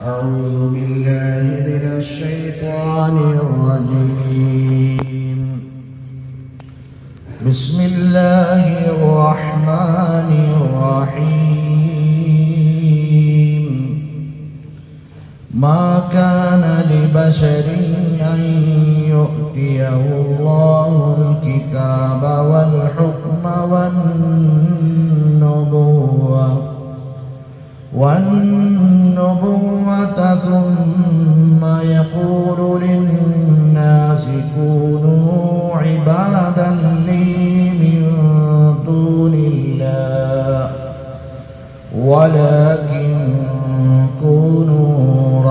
أعوذ بالله من الشيطان الرجيم. بسم الله الرحمن الرحيم. ما كان لبشر أن يؤتيه الله الكتاب والحكم والنبوة ثم يقول للناس كونوا عبادا لي من دون الله ولكن كونوا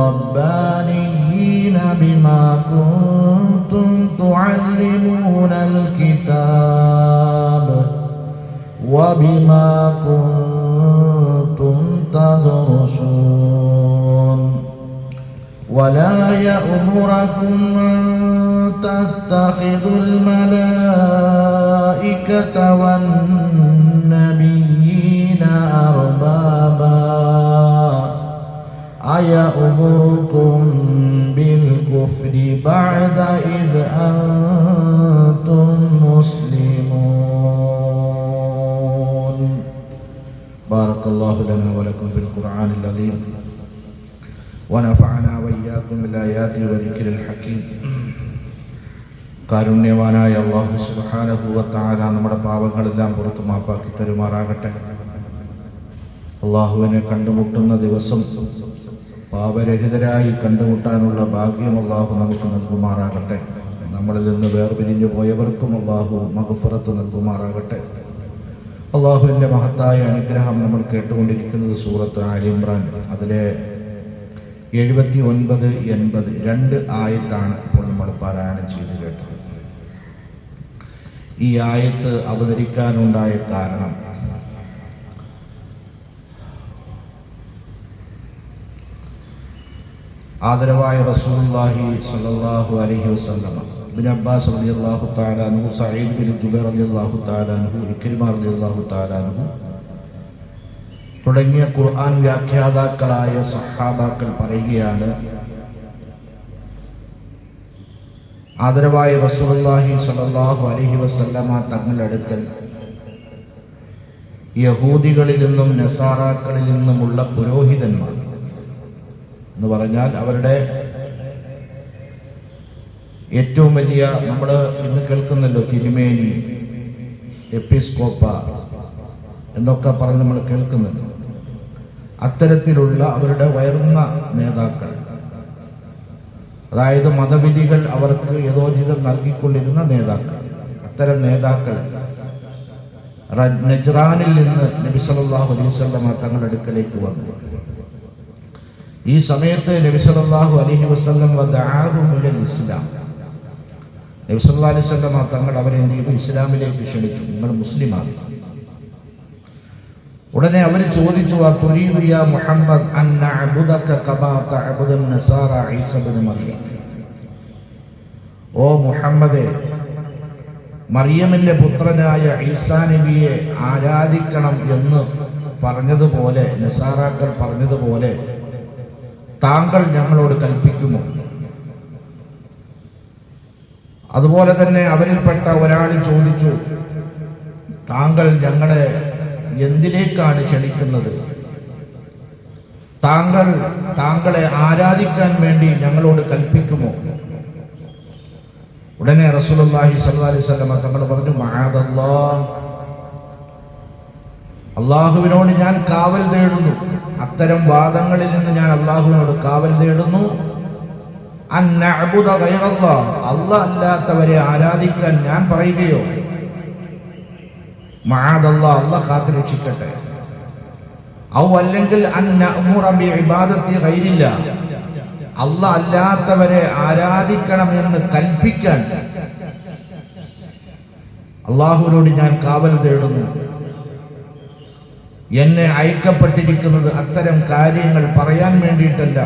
ربانيين بما كنتم تعلمون الكتاب وبما كنتم تدرسون ولا يأمركم أن تتخذوا الملائكة والنبيين أربابا أيأمركم بالكفر بعد إذ أنتم مسلمون. بارك الله لنا ولكم في القرآن العظيم ونفعنا وإياكم بالآيات وذكر الحكيم. കാരുണ്യവാനായ അല്ലാഹു സുബ്ഹാനഹു വ തആല നമ്മുടെ പാപങ്ങളെല്ലാം പുറത്തു മാപ്പാക്കി തരുമാറാകട്ടെ. അല്ലാഹുവിനെ കണ്ടുമുട്ടുന്ന ദിവസം പാപരഹിതരായി കണ്ടുമുട്ടാനുള്ള ഭാഗ്യം അല്ലാഹു നമുക്ക് നൽകുമാറാകട്ടെ. നമ്മളിൽ നിന്ന് വേർപിരിഞ്ഞു പോയവർക്കും അല്ലാഹു മഗ്ഫിറത്ത് നൽകുമാറാകട്ടെ. അള്ളാഹുവിൻ്റെ മഹത്തായ അനുഗ്രഹം നമ്മൾ കേട്ടുകൊണ്ടിരിക്കുന്നത് സൂറത്ത് ആലി ഇംറാൻ അതിലെ 79, 80 രണ്ട് ആയത്താണ് ഇപ്പോൾ നമ്മൾ പാരായണം ചെയ്ത് കേട്ടത്. ഈ ആയത്ത് അവതരിക്കാനുണ്ടായ കാരണം ആദരവായ റസൂലുള്ളാഹി സ്വല്ലല്ലാഹു അലൈഹി വസല്ലം, ഇബ്നു അബ്ബാസ് റളിയല്ലാഹു തആല അൻഹു, സഈദ് ബിൻ ജുബൈർ റളിയല്ലാഹു തആല അൻഹു, ഇക്രിമ റളിയല്ലാഹു തആല അൻഹു തുടങ്ങിയ ഖുർആൻ വ്യാഖ്യാതാക്കളായ സഹാബാക്കൾ പറയുകയാണ്, ആദരവായ റസൂലുള്ളാഹി സ്വല്ലല്ലാഹു അലൈഹി വസല്ലമ തങ്ങളുടെ അടുക്കൽ യഹൂദികളിൽ നിന്നും നസാറാക്കളിൽ നിന്നുമുള്ള പുരോഹിതന്മാർ എന്ന് പറഞ്ഞാൽ അവരുടെ ഏറ്റവും വലിയ, നമ്മൾ ഇന്ന് കേൾക്കുന്നല്ലോ തിരുമേനി, എപ്പിസ്കോപ്പ എന്നൊക്കെ പറഞ്ഞ് നമ്മൾ കേൾക്കുന്നുണ്ട്. അത്തരത്തിലുള്ള അവരുടെ ഉയർന്ന നേതാക്കൾ, അതായത് മതവിധികൾ അവർക്ക് യഥോചിതം നൽകിക്കൊണ്ടിരുന്ന നേതാക്കൾ, അത്തരം നേതാക്കൾ നജ്റാനിൽ നിന്ന് നബി സല്ലല്ലാഹു അലൈഹി വസല്ലം തങ്ങളുടെ അടുക്കലേക്ക് വന്നു. ഈ സമയത്ത് നബി സല്ലല്ലാഹു അലൈഹി വസല്ലം വദഅഹു ഇലൽ ഇസ്ലാം, നബി സല്ലല്ലാഹു അലൈഹി വസല്ലം തങ്ങൾ അവരെ എന്ത് ചെയ്തു? ഇസ്ലാമിലേക്ക് ക്ഷണിച്ചു, നിങ്ങൾ മുസ്ലിമാണ്. ഉടനെ അവർ ചോദിച്ചു, തുരീദു യാ മുഹമ്മദ് അൻ നഅബുദക കമാ തഅബുദുൻ നസാറ ഈസ ഇബ്നു മറിയം, ഓ മുഹമ്മദേ, മറിയമിന്റെ പുത്രനായ ഈസാ നബിയെ ആരാധിക്കണം എന്ന് പറഞ്ഞതുപോലെ, നസാറാക്കൾ പറഞ്ഞതുപോലെ താങ്കൾ ഞങ്ങളോട് കൽപ്പിക്കുമോ? അതുപോലെ തന്നെ അവരിൽപ്പെട്ട ഒരാൾ ചോദിച്ചു, താങ്കൾ ഞങ്ങളെ എന്തിലേക്കാണ് ക്ഷണിക്കുന്നത്? താങ്കളെ ആരാധിക്കാൻ വേണ്ടി ഞങ്ങളോട് കൽപ്പിക്കുമോ? ഉടനെ റസൂലുള്ളാഹി സ്വല്ലല്ലാഹു അലൈഹി വസല്ലം തങ്ങൾ പറഞ്ഞു, മഅദല്ലാഹ്, അല്ലാഹുവിനോട് ഞാൻ കാവൽ തേടുന്നു, അത്തരം വാദങ്ങളിൽ നിന്ന് ഞാൻ അല്ലാഹുവിനോട് കാവൽ തേടുന്നു. അൻ നഅബുദ ഗൈറല്ലാഹ്, അല്ലാഹ് അല്ലാത്തവരെ ആരാധിക്കാൻ ഞാൻ പറയുകയോ? മഅദല്ലാഹ്, അല്ലാഹ് കാത്തുരക്ഷിക്കട്ടെ. ഔ അല്ലെങ്കിൽ അൻ നഅ്മുറ ബിഇബാദത്തി ഗൈരില്ലാഹ്, അല്ലാഹ് അല്ലാത്തവരെ ആരാധിക്കണം എന്ന് കൽപ്പിക്കാൻ അല്ലാഹുവിനോട് ഞാൻ കാവൽ തേടുന്നു. എന്നെ അയക്കപ്പെട്ടിരിക്കുന്നത് അത്തരം കാര്യങ്ങൾ പറയാൻ വേണ്ടിയിട്ടല്ല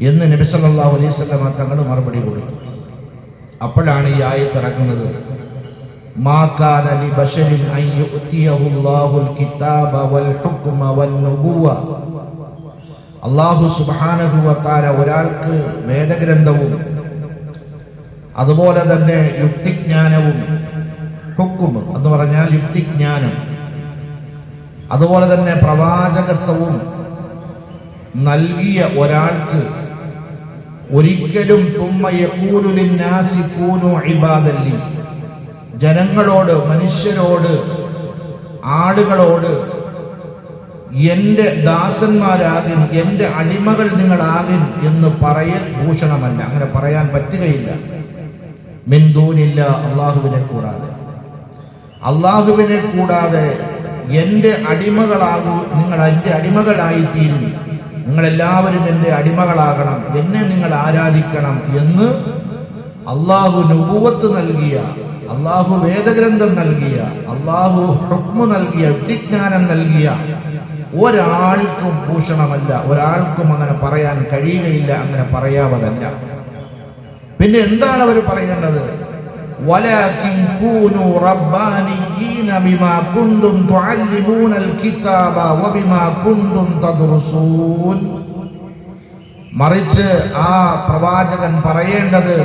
എന്ന് നബി സല്ലല്ലാഹു അലൈഹി വസല്ലം തങ്ങൾ മറുപടി കൊടുത്തു. അപ്പോഴാണ് ഈ ആയത്ത് ഇറങ്ങുന്നത്, ما كان لبشر أن يؤتيه الله الكتاب والحكم والنبوة അല്ലാഹു സുബ്ഹാനഹു വ തആല ഒരാൾക്ക് വേദഗ്രന്ഥവും അതുപോലെ തന്നെ യുക്തിജ്ഞാനവും, ഹുക്കും എന്ന് പറഞ്ഞാൽ യുക്തിജ്ഞാനം, അതുപോലെ തന്നെ പ്രവാചകത്വവും നൽകിയ ഒരാൾക്ക് ഒരിക്കലും തുമ്മ യഖൂലു ലിന്നാസി കൂനു ഇബാദൻ ലി, ജനങ്ങളോട്, മനുഷ്യരോട്, ആളുകളോട് എന്റെ ദാസന്മാരാകും, എന്റെ അടിമകൾ നിങ്ങളാകും എന്ന് പറയൽ ഭൂഷണമല്ല. അങ്ങനെ പറയാൻ പറ്റുകയില്ല. മിൻ ദൂനില്ല, അള്ളാഹുവിനെ കൂടാതെ. അള്ളാഹുവിനെ കൂടാതെ എന്റെ അടിമകളാകൂ, നിങ്ങൾ എന്റെ അടിമകളായിത്തീരും, നിങ്ങളെല്ലാവരും എന്റെ അടിമകളാകണം, എന്നെ നിങ്ങൾ ആരാധിക്കണം എന്ന് അള്ളാഹു നുബുവത്ത് നൽകിയ, അള്ളാഹു വേദഗ്രന്ഥം നൽകിയ, അള്ളാഹു ഹുക്മ് നൽകിയ, വിജ്ഞാനം നൽകിയ ഒരാൾക്കും ഭൂഷണമല്ല. ഒരാൾക്കും അങ്ങനെ പറയാൻ കഴിയുകയില്ല, അങ്ങനെ പറയാവതല്ല. പിന്നെ എന്താണ് അവർ പറയേണ്ടത്? വലാകിൻ കൂനു റബ്ബാനിയീന ബിമാ കുന്തും തുഅല്ലിമൂനൽ കിതാബ വബിമാ കുന്തും തദ്റുസൂൻ. മറിച്ച് ആ പ്രവാചകൻ പറയേണ്ടത്,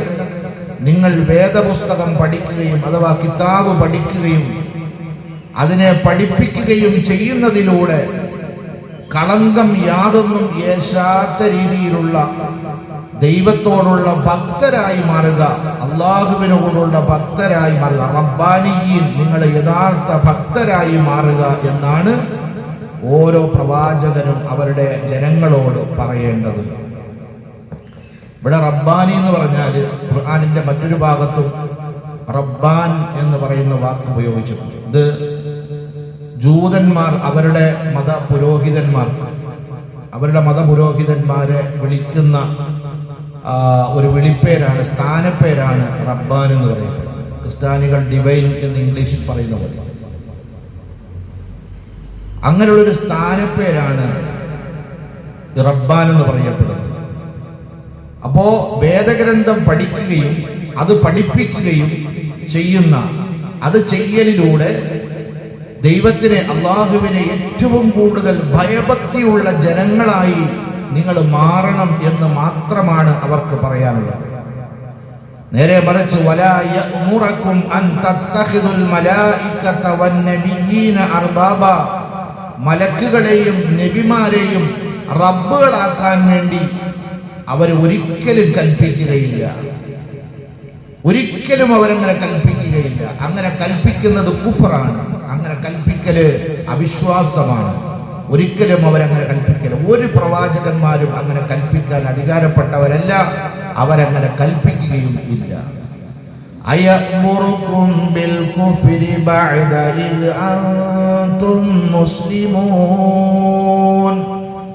നിങ്ങൾ വേദപുസ്തകം പഠിക്കുകയും അഥവാ കിതാബ് പഠിക്കുകയും അതിനെ പഠിപ്പിക്കുകയും ചെയ്യുന്നതിലൂടെ കളങ്കം യാതൊന്നും യേശാത്ത രീതിയിലുള്ള ദൈവത്തോടുള്ള ഭക്തരായി മാറുക, അള്ളാഹുവിനോടുള്ള ഭക്തരായി മാറുക. റബ്ബാനിയീൻ, നിങ്ങൾ യഥാർത്ഥ ഭക്തരായി മാറുക എന്നാണ് ഓരോ പ്രവാചകനും അവരുടെ ജനങ്ങളോട് പറയേണ്ടത്. ഇവിടെ റബ്ബാനി എന്ന് പറഞ്ഞാൽ ഖുർആനിന്റെ മറ്റൊരു ഭാഗത്തും റബ്ബാൻ എന്ന് പറയുന്ന വാക്ക് ഉപയോഗിച്ചിട്ടുണ്ട്. ഇത് ജൂതന്മാർ അവരുടെ മതപുരോഹിതന്മാരെ വിളിക്കുന്ന ഒരു വിളിപ്പേരാണ്, സ്ഥാനപ്പേരാണ് റബ്ബാൻ എന്ന് പറയുന്നത്. ക്രിസ്ത്യാനികൾ ഡിവൈൻ എന്ന് ഇംഗ്ലീഷിൽ പറയുന്ന പോലെ അങ്ങനെയുള്ളൊരു സ്ഥാനപ്പേരാണ് റബ്ബാൻ എന്ന് പറയപ്പെടുന്നത്. അപ്പോ വേദഗ്രന്ഥം പഠിക്കുകയും അത് പഠിപ്പിക്കുകയും ചെയ്യുന്ന, അത് ചെയ്യലിലൂടെ ദൈവത്തിനെ, അള്ളാഹുവിനെ ഏറ്റവും കൂടുതൽ ഭയഭക്തിയുള്ള ജനങ്ങളായി നിങ്ങൾ മാറണം എന്ന് മാത്രമാണ് അവർക്ക് പറയാനുള്ളത്. നേരെ മറിച്ച് വലാ യഅ്മുറകും അൻ തത്തഖിദുൽ മലായികത വന്നബിയ്യീന അർബാബ, മലക്കുകളെയും നബിമാരെയും റബ്ബുകളാക്കാൻ വേണ്ടി അവർ ഒരിക്കലും കൽപ്പിക്കുകയില്ല. ഒരിക്കലും അവരങ്ങനെ കൽപ്പിക്കുകയില്ല. അങ്ങനെ കൽപ്പിക്കുന്നത് കുഫറാണ്. അങ്ങനെ കൽപ്പിക്കല് അവിശ്വാസമാണ്. ഒരിക്കലും അവരങ്ങനെ കൽപ്പിക്കല്, ഒരു പ്രവാചകന്മാരും അങ്ങനെ കൽപ്പിക്കാൻ അധികാരപ്പെട്ടവരല്ല, അവരങ്ങനെ കൽപ്പിക്കുകയും ഇല്ല. അയഅ്മുറുകും ബിൽ കുഫ്രി ബഅദ ഇദ് അൻതും മുസ്ലിമൂൻ.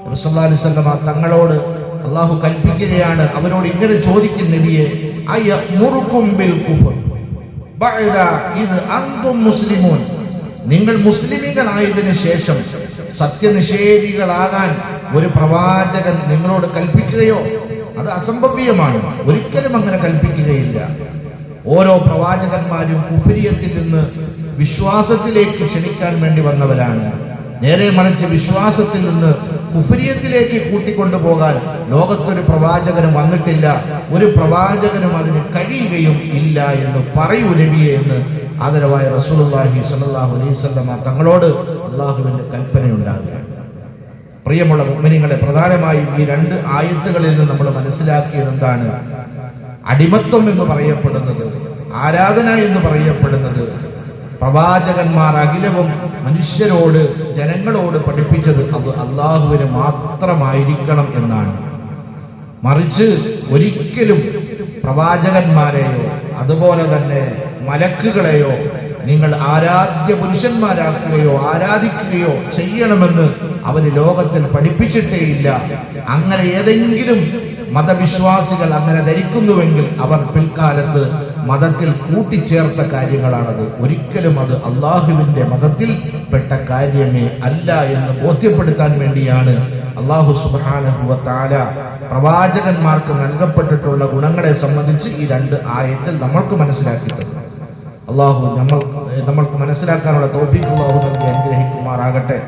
നബി സല്ലല്ലാഹു അലൈഹി വസല്ലം തങ്ങളോട് അല്ലാഹു കൽപ്പിക്കുകയാണ്, അവരോട് ഇങ്ങനെ ചോദിക്കും നബിയെ, അയഅ്മുറുകും ബിൽ കുഫ്ർ ബഅദ ഇദ് അൻതും മുസ്ലിമൂൻ, നിങ്ങൾ മുസ്ലിമീങ്ങളായതിനു ശേഷം സത്യനിഷേധികളാകാൻ ഒരു പ്രവാചകൻ നിങ്ങളോട് കൽപ്പിക്കുകയോ? അത് അസംഭവ്യമാണ്. ഒരിക്കലും അങ്ങനെ കൽപ്പിക്കുകയില്ല. ഓരോ പ്രവാചകന്മാരും കുഫ്രിയത്തിൽ നിന്ന് വിശ്വാസത്തിലേക്ക് ക്ഷണിക്കാൻ വേണ്ടി വന്നവരാണ്. നേരെ മറിച്ച് വിശ്വാസത്തിൽ നിന്ന് കുഫ്രിയത്തിലേക്ക് കൂട്ടിക്കൊണ്ടുപോകാൻ ലോകത്തൊരു പ്രവാചകനും വന്നിട്ടില്ല, ഒരു പ്രവാചകനും അതിന് കഴിയുകയും ഇല്ല എന്ന് പറയൂ നബിയെ എന്ന് ആദരവായ റസൂലുള്ളാഹി സ്വല്ലല്ലാഹു അലൈഹി വസല്ലം തങ്ങളോട് അള്ളാഹുവിന്റെ കൽപ്പനയുണ്ടാകുകയാണ്. പ്രിയമുള്ള മുഅ്മിനീങ്ങളെ, പ്രധാനമായും ഈ രണ്ട് ആയത്തുകളിൽ നിന്ന് നമ്മൾ മനസ്സിലാക്കിയത് എന്താണ്? അടിമത്വം എന്ന് പറയപ്പെടുന്നത്, ആരാധന എന്ന് പറയപ്പെടുന്നത് പ്രവാചകന്മാർ അഖിലവും മനുഷ്യരോട്, ജനങ്ങളോട് പഠിപ്പിച്ചത് അത് അള്ളാഹുവിന് മാത്രമായിരിക്കണം എന്നാണ്. മറിച്ച് ഒരിക്കലും പ്രവാചകന്മാരെയോ അതുപോലെ തന്നെ മലക്കുകളെയോ നിങ്ങൾ ആരാധ്യ പുരുഷന്മാരാക്കുകയോ ആരാധിക്കുകയോ ചെയ്യണമെന്ന് അവര് ലോകത്തിൽ പഠിപ്പിച്ചിട്ടേയില്ല. അങ്ങനെ ഏതെങ്കിലും മതവിശ്വാസികൾ അങ്ങനെ ധരിക്കുന്നുവെങ്കിൽ അവർ പിൽക്കാലത്ത് മതത്തിൽ കൂട്ടിച്ചേർത്ത കാര്യങ്ങളാണത്. ഒരിക്കലും അത് അള്ളാഹുവിന്റെ മതത്തിൽ പെട്ട കാര്യമേ അല്ല എന്ന് ബോധ്യപ്പെടുത്താൻ വേണ്ടിയാണ് അള്ളാഹു സുബ്ഹാനഹു വ തആല പ്രവാചകന്മാർക്ക് നൽകപ്പെട്ടിട്ടുള്ള ഗുണങ്ങളെ സംബന്ധിച്ച് ഈ രണ്ട് ആയത്തിൽ നമ്മൾക്ക് മനസ്സിലാക്കി തന്നു. അള്ളാഹു നമ്മൾക്ക് മനസ്സിലാക്കാനുള്ള തൗഫീഖ് അള്ളാഹു നൽകി അനുഗ്രഹിക്കുമാറാകട്ടെ.